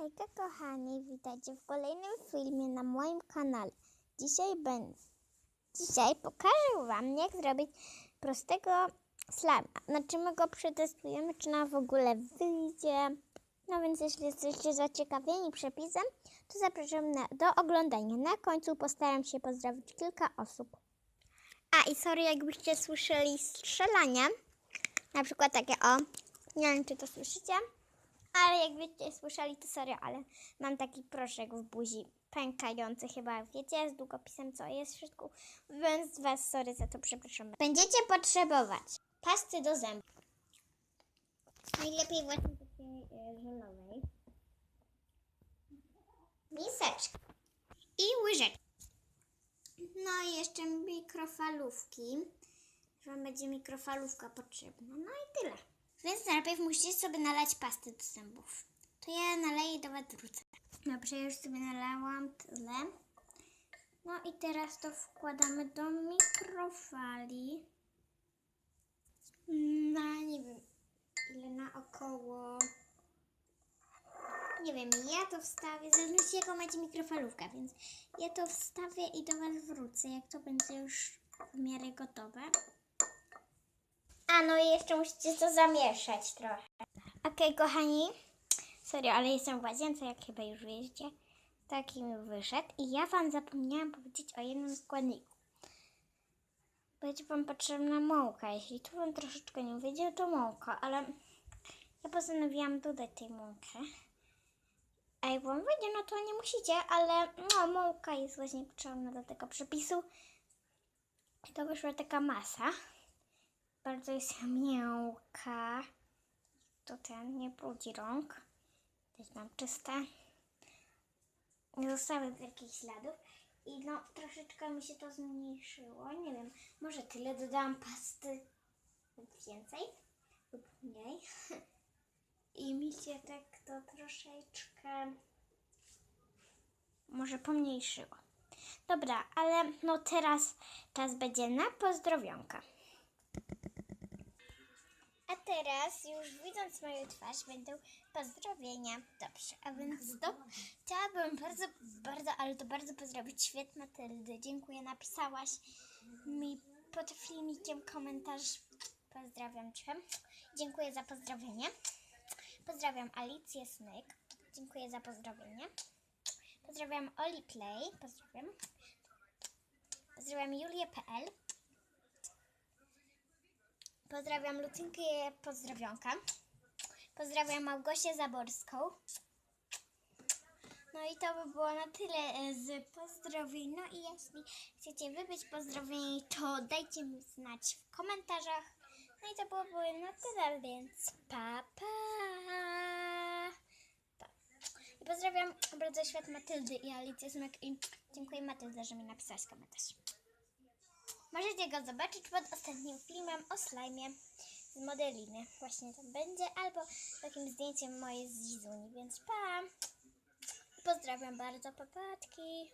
Hejka kochani, witajcie w kolejnym filmie na moim kanale. Dzisiaj pokażę wam, jak zrobić prostego slima. Znaczy my go przetestujemy, czy nam w ogóle wyjdzie. No więc jeśli jesteście zaciekawieni przepisem, to zapraszam do oglądania. Na końcu postaram się pozdrowić kilka osób. A i sorry, jakbyście słyszeli strzelanie, na przykład takie o, nie wiem czy to słyszycie. Ale jakbyście słyszeli, to sorry, ale mam taki proszek w buzi pękający, chyba wiecie, z długopisem, co jest w środku, więc was sorry za to przepraszam. Będziecie potrzebować pasty do zębów, najlepiej właśnie takiej żelowej, miseczki i łyżeczki. No i jeszcze mikrofalówki, że wam będzie mikrofalówka potrzebna, no i tyle. Więc najpierw musicie sobie nalać pastę do zębów. To ja naleję i do was wrócę. Dobrze, już sobie nalałam tyle. No i teraz to wkładamy do mikrofali. Nie wiem ile, na około... Nie wiem, ja to wstawię, w zależności jaką macie mikrofalówkę, więc ja to wstawię i do was wrócę, jak to będzie już w miarę gotowe. A no i jeszcze musicie to zamieszać trochę. Okej, kochani, sorry, ale jestem w łazience, jak chyba już wiecie. Taki mi wyszedł. I ja wam zapomniałam powiedzieć o jednym składniku. Będzie wam potrzebna mąka. Jeśli tu wam troszeczkę nie wyjdzie, to mąka, ale ja postanowiłam dodać tej mąkę. A jak wam wyjdzie, no to nie musicie, ale no, mąka jest właśnie potrzebna do tego przepisu. I to wyszła taka masa. Bardzo jest miękka. To nie brudzi rąk. Też mam czyste. Nie zostały jakichś śladów. I no troszeczkę mi się to zmniejszyło. Nie wiem, może tyle dodałam pasty lub więcej lub mniej. I mi się tak to troszeczkę może pomniejszyło. Dobra, ale no teraz czas będzie na pozdrowionka. A teraz, już widząc moją twarz, będą pozdrowienia. Dobrze, a więc to chciałabym bardzo pozdrowić Świat Matyldy. Dziękuję, napisałaś mi pod filmikiem komentarz. Pozdrawiam Cię. Dziękuję za pozdrowienie. Pozdrawiam Alicję Smyk. Dziękuję za pozdrowienie. Pozdrawiam Oli Play. Pozdrawiam. Pozdrawiam Julię.pl. Pozdrawiam Lucynkę, pozdrowionka. Pozdrawiam Małgosię Zaborską. No i to by było na tyle z pozdrowień. No i jeśli chcecie wy być pozdrowieni, to dajcie mi znać w komentarzach. No i to byłoby na tyle, więc pa. I pozdrawiam bardzo Świat Matyldy i Alicję Smek i dziękuję Matylda, że mi napisałaś komentarz. Możecie go zobaczyć pod ostatnim filmem o slajmie z modeliny. Właśnie tam będzie, albo takim zdjęciem moje z Zizuni, więc pa! Pozdrawiam bardzo, papatki!